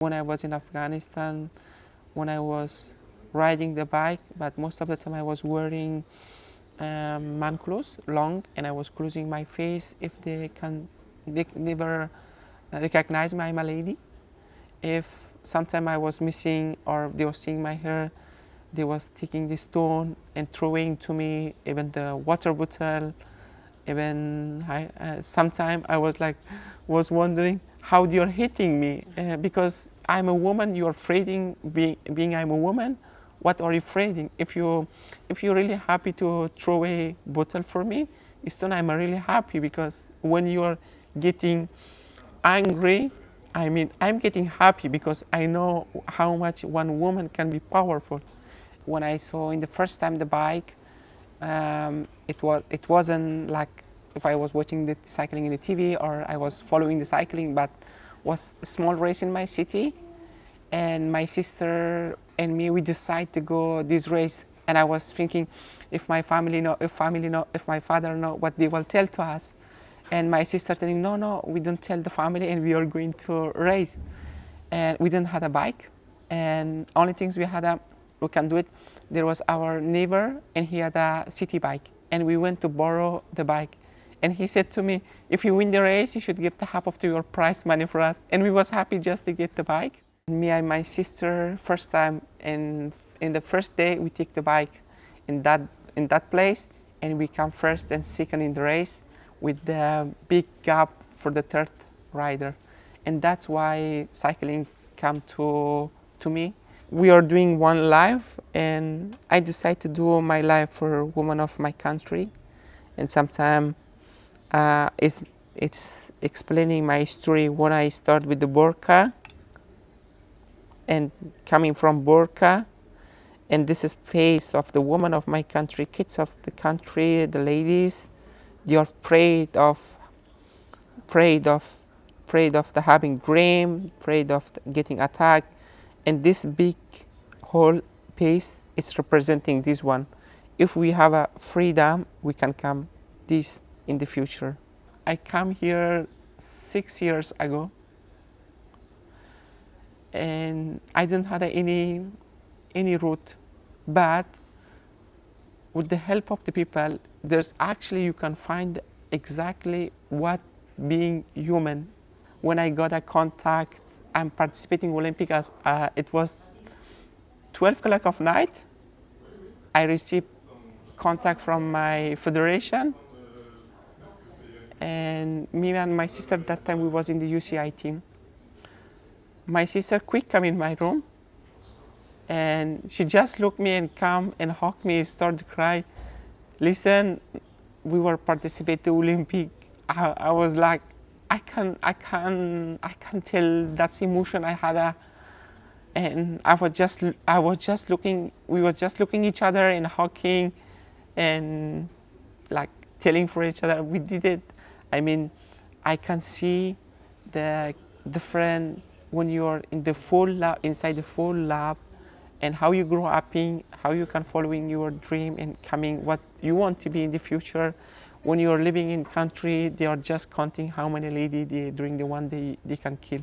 When I was in Afghanistan, when I was riding the bike, but most of the time I was wearing man clothes, long, and I was closing my face if they never recognize me, I'm a lady. If sometime I was missing or they were seeing my hair, they was taking the stone and throwing to me, even the water bottle. Even sometime I was wondering how you're hitting me because I'm a woman. You're afraid being I'm a woman. What are you afraid? If you're really happy to throw a bottle for me, it's then I'm really happy because when you're getting angry, I'm getting happy because I know how much one woman can be powerful. When I saw in the first time the bike, it wasn't like if I was watching the cycling in the TV or I was following the cycling, but was a small race in my city, and my sister and me we decided to go this race, and I was thinking if my family know, if my father know what they will tell to us, and my sister telling no, we don't tell the family and we are going to race, and we didn't have a bike, and only things we can do it. There was our neighbor and he had a city bike, and we went to borrow the bike, and he said to me, if you win the race you should give the half of your prize money for us, and we was happy just to get the bike. Me and my sister first time, and in the first day we take the bike in that place, and we come first and second in the race with the big gap for the third rider, and that's why cycling come to me. We are doing one life, and I decided to do my life for women of my country, and sometimes it's explaining my story when I start with the burqa and coming from burqa, and this is face of the women of my country, kids of the country, the ladies. They are afraid of the having dream, afraid of getting attacked, and this big whole piece is representing this one. If we have a freedom, we can come this in the future. I come here 6 years ago, and I didn't have any route, but with the help of the people, there's actually you can find exactly what being human. When I got a contact, I'm participating Olympic as it was 12 o'clock of night. I received contact from my federation, and me and my sister at that time we was in the UCI team. My sister quick come in my room, and she just looked me and come and hugged me, started to cry. Listen, we were participating Olympic. I was like, I can tell that's emotion I had. And I was just looking. We were just looking each other and hugging, and like telling for each other we did it. I mean, I can see the different when you're in the full lab, inside the full lab, and how you grow up in, how you can following your dream and coming what you want to be in the future. When you're living in country, they are just counting how many ladies during the one day they can kill.